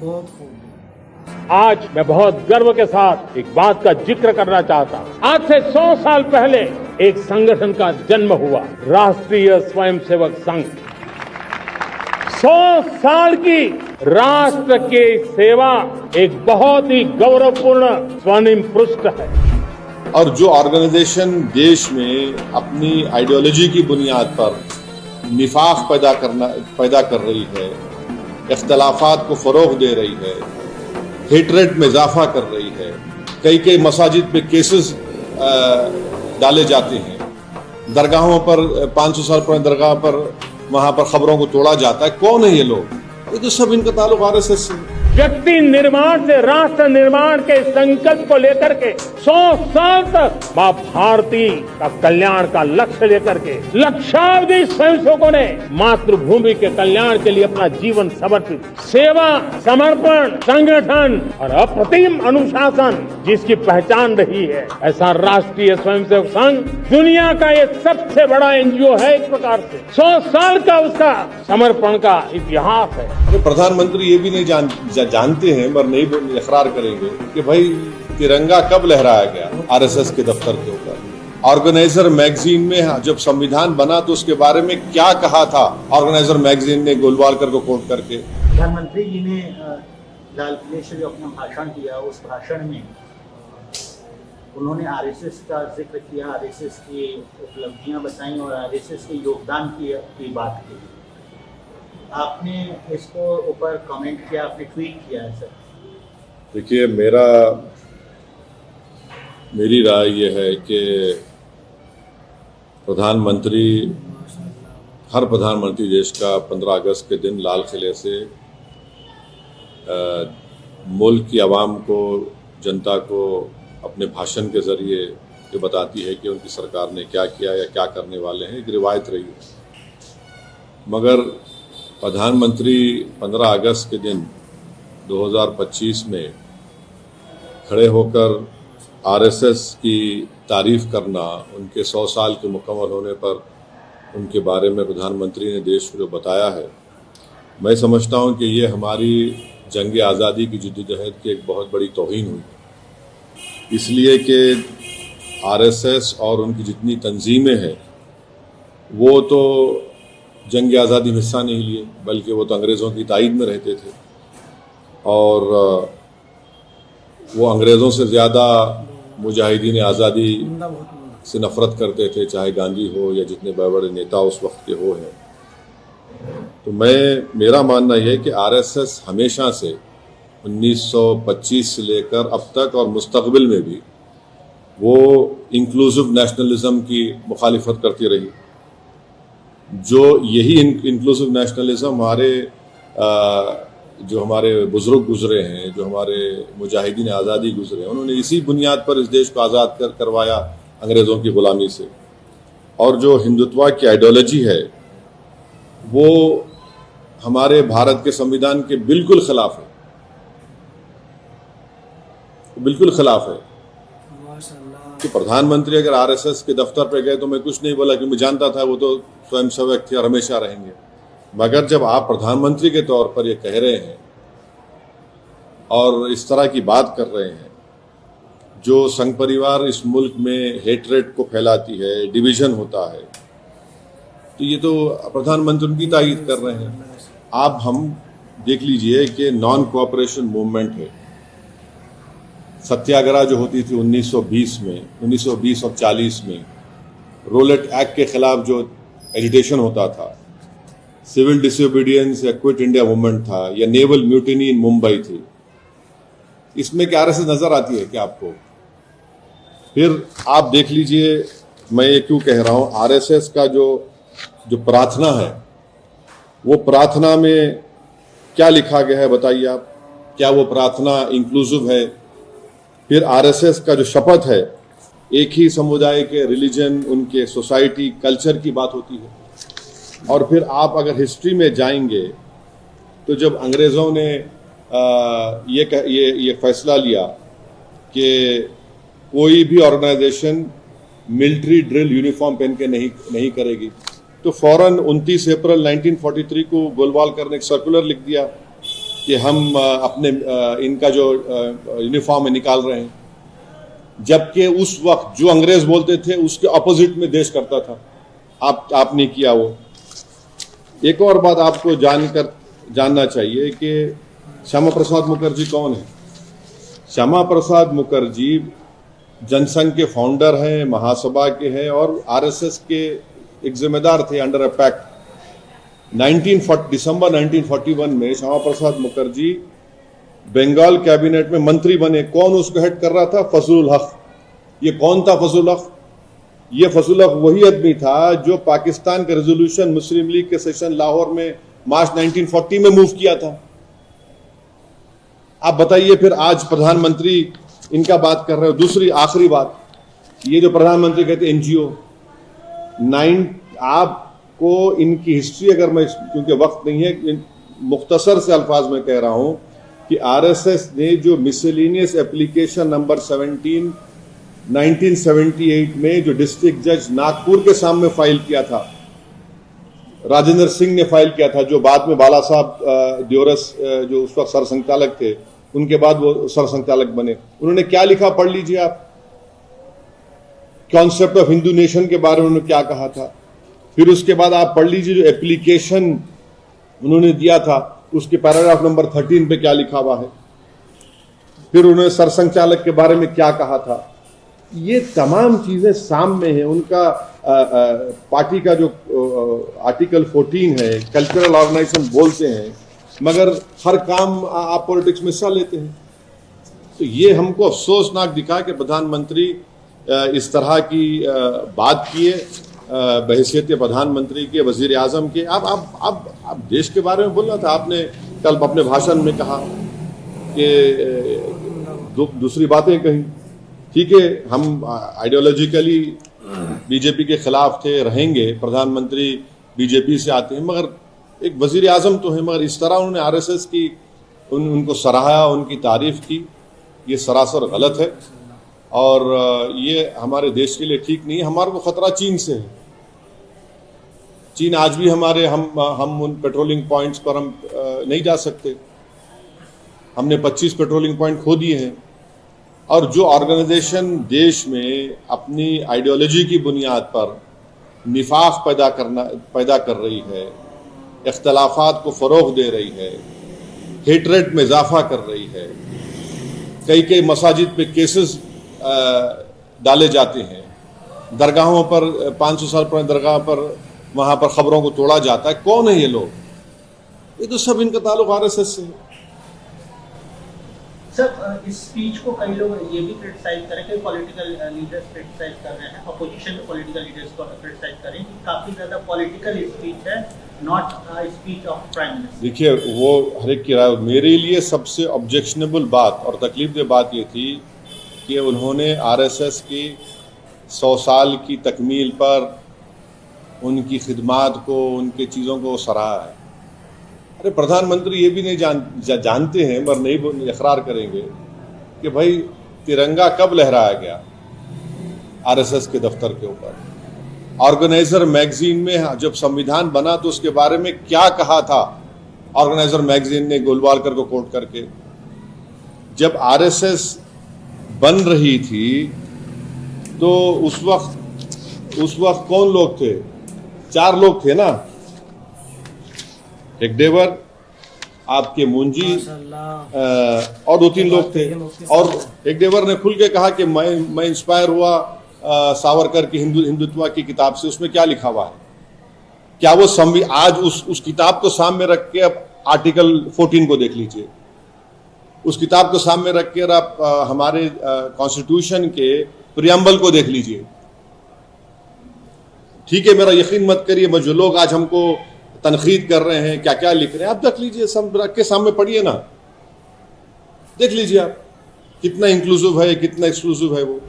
बहुत खूब। आज मैं बहुत गर्व के साथ एक बात का जिक्र करना चाहता हूँ। आज से 100 साल पहले एक संगठन का जन्म हुआ, राष्ट्रीय स्वयंसेवक संघ। 100 साल की राष्ट्र की सेवा एक बहुत ही गौरवपूर्ण स्वर्णिम पृष्ठ है। और जो ऑर्गेनाइजेशन देश में अपनी आइडियोलॉजी की बुनियाद पर निफाक पैदा कर रही है, इख्तलाफात को फरोग दे रही है, हेटरेट में इजाफा कर रही है, कई मसाजिद पे केसेस डाले जाते हैं, दरगाहों पर 500 साल पुरानी दरगाह पर वहां पर खबरों को तोड़ा जाता है। कौन है ये लोग? ये तो सब इनका ताल्लुक आरएसएस से। व्यक्ति निर्माण से राष्ट्र निर्माण के संकल्प को लेकर के 100 साल तक मां भारती का कल्याण का लक्ष्य लेकर के लक्षावधि स्वयंसेवकों ने मातृभूमि के कल्याण के लिए अपना जीवन समर्पित, सेवा, समर्पण, संगठन और अप्रतिम अनुशासन जिसकी पहचान रही है, ऐसा राष्ट्रीय स्वयंसेवक संघ दुनिया का ये सबसे बड़ा एनजीओ है। एक प्रकार से 100 साल का उसका समर्पण का इतिहास है। तो प्रधानमंत्री ये भी नहीं जानते हैं, मगर नहीं इकरार करेंगे कि भाई तिरंगा कब लहराया गया आरएसएस के दफ्तर के ऊपर। ऑर्गेनाइजर मैगजीन में जब संविधान बना तो उसके बारे में क्या कहा था ऑर्गेनाइजर मैगजीन ने गोलवालकर को कोट करके। प्रधानमंत्री जी ने लाल किले से जो अपना भाषण दिया, उस भाषण में उन्होंने आरएसएस का जिक्र किया, आरएसएस की उपलब्धियां बताई और आरएसएस के योगदान की बात की। आपने इसको ऊपर कमेंट किया, आपने ट्वीट किया है सर। देखिए, मेरी राय ये है कि हर प्रधानमंत्री देश का 15 अगस्त के दिन लाल किले से मुल्क की आवाम को, जनता को अपने भाषण के जरिए ये बताती है कि उनकी सरकार ने क्या किया या क्या करने वाले हैं। एक रिवायत रही है। मगर प्रधानमंत्री 15 अगस्त के दिन 2025 में खड़े होकर आरएसएस की तारीफ करना, उनके 100 साल के मुकम्मल होने पर उनके बारे में प्रधानमंत्री ने देश को जो बताया है, मैं समझता हूं कि ये हमारी जंग आज़ादी की जद्दोजहद की एक बहुत बड़ी तौहीन हुई। इसलिए कि आरएसएस और उनकी जितनी तंजीमें हैं वो तो जंग आज़ादी में हिस्सा नहीं लिए, बल्कि वो तो अंग्रेज़ों की ताईद में रहते थे और वो अंग्रेज़ों से ज़्यादा मुजाहिदीन आज़ादी से नफ़रत करते थे, चाहे गांधी हो या जितने बड़े बड़े नेता उस वक्त के हो हैं। तो मेरा मानना यह है कि आरएसएस हमेशा से 1925 से लेकर अब तक और मुस्तक़बिल में भी वो इंक्लूसिव नेशनलिज्म की मुखालिफत करती रही। जो यही इंक्लूसिव नेशनलिज्म जो हमारे बुजुर्ग गुजरे हैं, जो हमारे मुजाहिदीन आज़ादी गुजरे हैं, उन्होंने इसी बुनियाद पर इस देश को आज़ाद करवाया अंग्रेज़ों की ग़ुलामी से। और जो हिंदुत्व की आइडियोलॉजी है वो हमारे भारत के संविधान के बिल्कुल खिलाफ है, बिल्कुल खिलाफ है। कि प्रधानमंत्री अगर आरएसएस के दफ्तर पे गए तो मैं कुछ नहीं बोला, कि मैं जानता था वो तो स्वयंसेवक थे और हमेशा रहेंगे। मगर जब आप प्रधानमंत्री के तौर पर ये कह रहे हैं और इस तरह की बात कर रहे हैं, जो संघ परिवार इस मुल्क में हेटरेट को फैलाती है, डिवीजन होता है, तो ये तो प्रधानमंत्री उनकी तायीद कर रहे हैं। आप हम देख लीजिए कि नॉन कोऑपरेशन मूवमेंट है। सत्याग्रह जो होती थी 1920 और 40 में, रोलेट एक्ट के खिलाफ जो एजिटेशन होता था, सिविल डिसोबीडियंस या क्विट इंडिया मूवमेंट था, या नेवल म्यूटिनी इन मुंबई थी, इसमें क्या आरएसएस नजर आती है क्या आपको? फिर आप देख लीजिए, मैं ये क्यों कह रहा हूं, आरएसएस का जो प्रार्थना है, वो प्रार्थना में क्या लिखा गया है बताइए आप? क्या वो प्रार्थना इंक्लूसिव है? फिर आरएसएस का जो शपथ है, एक ही समुदाय के, रिलीजन, उनके सोसाइटी, कल्चर की बात होती है। और फिर आप अगर हिस्ट्री में जाएंगे तो जब अंग्रेज़ों ने ये फैसला लिया कि कोई भी ऑर्गेनाइजेशन मिलिट्री ड्रिल यूनिफॉर्म पहन के नहीं करेगी, तो फौरन 29 अप्रैल 1943 को गोलवालकर ने एक सर्कुलर लिख दिया कि हम अपने इनका जो यूनिफॉर्म है निकाल रहे हैं, जबकि उस वक्त जो अंग्रेज बोलते थे उसके ऑपोजिट में देश करता था। आपने किया वो। एक और बात आपको जानना चाहिए कि श्यामा प्रसाद मुखर्जी कौन है। श्यामा प्रसाद मुखर्जी जनसंघ के फाउंडर हैं, महासभा के हैं और आरएसएस के एक जिम्मेदार थे अंडर अ पैक्ट। दिसंबर 1941 में श्यामा प्रसाद मुखर्जी बंगाल कैबिनेट में मंत्री बने। कौन उसको हेड कर रहा था? फजलुल हक। ये कौन था फजलुल हक? ये फजलुल हक वही आदमी था जो पाकिस्तान का रेजोल्यूशन मुस्लिम लीग के सेशन लाहौर में मार्च 1940 में मूव किया था। आप बताइए फिर आज प्रधानमंत्री इनका बात कर रहे हो। दूसरी आखिरी बात, ये जो प्रधानमंत्री कहते एनजीओ, आपको इनकी हिस्ट्री अगर मैं, क्योंकि वक्त नहीं है, मुख्तसर से अल्फाज में कह रहा हूं कि आरएसएस ने जो मिसलेनियस एप्लीकेशन नंबर 17 1978 में जो डिस्ट्रिक्ट जज नागपुर के सामने फाइल किया था, राजेंद्र सिंह ने फाइल किया था, जो बाद में बाला साहब दियोरस जो उस वक्त सरसंघचालक थे, उनके बाद वो सरसंघचालक बने। उन्होंने क्या लिखा पढ़ लीजिए आप। कॉन्सेप्ट ऑफ हिंदू नेशन के बारे में उन्होंने क्या कहा था। फिर उसके बाद आप पढ़ लीजिए जो एप्लीकेशन उन्होंने दिया था उसके पैराग्राफ नंबर 13 पे क्या लिखा हुआ है। फिर उन्होंने सरसंघचालक के बारे में क्या कहा था। ये तमाम चीजें सामने हैं। उनका पार्टी का जो आर्टिकल 14 है, कल्चरल ऑर्गेनाइजेशन बोलते हैं, मगर हर काम आप पॉलिटिक्स में हिस्सा लेते हैं। तो ये हमको अफसोसनाक दिखा कि प्रधानमंत्री इस तरह की बात किए बहैसियत प्रधानमंत्री के, वजीर आजम के। आप देश के बारे में बोलना था। आपने कल अपने भाषण में कहा कि दूसरी बातें कही। ठीक है, हम आइडियोलॉजिकली बीजेपी के खिलाफ थे, रहेंगे। प्रधानमंत्री बीजेपी से आते हैं, मगर एक वजीर आजम तो है। मगर इस तरह उन्होंने आरएसएस की उनको सराहा, उनकी तारीफ की, ये सरासर गलत है और ये हमारे देश के लिए ठीक नहीं है। हमारे को खतरा चीन से है। चीन आज भी हमारे हम उन पेट्रोलिंग पॉइंट्स पर हम नहीं जा सकते। हमने 25 पेट्रोलिंग पॉइंट खो दिए हैं। और जो ऑर्गेनाइजेशन देश में अपनी आइडियोलॉजी की बुनियाद पर निफाक पैदा कर रही है, इख्तलाफात को फ़रोग़ दे रही है, हेटरेट में इजाफा कर रही है, कई मसाजिद पे केसेस डाले जाते हैं, दरगाहों पर 500 साल पुरानी दरगाह पर वहाँ पर ख़बरों को तोड़ा जाता है। कौन है ये लोग? ये तो सब इनका ताल्लुक आरएसएस से है। सर, इस स्पीच को कई लोग ये भी क्रिटिसाइज करें कि पॉलिटिकल लीडर्स क्रिटिसाइज कर रहे हैं, अपोजिशन के पॉलिटिकल लीडर्स को क्रिटिसाइज करें कि काफ़ी ज़्यादा पॉलिटिकल स्पीच है, not speech of prime minister. देखिए, वो हर एक की राय। मेरे लिए सबसे ऑब्जेक्शनेबल बात और तकलीफदेह बात ये थी कि उन्होंने आरएसएस की 100 साल की तकमील पर उनकी खिदमात को, उनके चीज़ों को सराहा है। अरे प्रधानमंत्री ये भी नहीं जानते हैं, मगर नहीं इकरार करेंगे कि भाई तिरंगा कब लहराया गया आरएसएस के दफ्तर के ऊपर। ऑर्गेनाइजर मैगजीन में जब संविधान बना तो उसके बारे में क्या कहा था ऑर्गेनाइजर मैगजीन ने, गोलवालकर को कोट करके। जब आरएसएस बन रही थी तो उस वक्त कौन लोग थे? 4 लोग थे ना, हेगडेवर, आपके मुंजी और 2-3 लोग थे। और हेगडेवर ने खुल के कहा कि मैं इंस्पायर हुआ सावरकर की हिंदुत्व की किताब से। उसमें क्या लिखा हुआ है? क्या वो आज उस किताब को सामने रख के अब आर्टिकल 14 को देख लीजिए। उस किताब को सामने रख के आप हमारे कॉन्स्टिट्यूशन के प्रियम्बल को देख लीजिए। ठीक है, मेरा यकीन मत करिए, मैं जो लोग आज हमको तनखीद कर रहे हैं, क्या क्या लिख रहे हैं, आप देख लीजिए, सब रख के सामने पढ़िए ना, देख लीजिए आप कितना इंक्लूसिव है, कितना एक्सक्लूसिव है वो।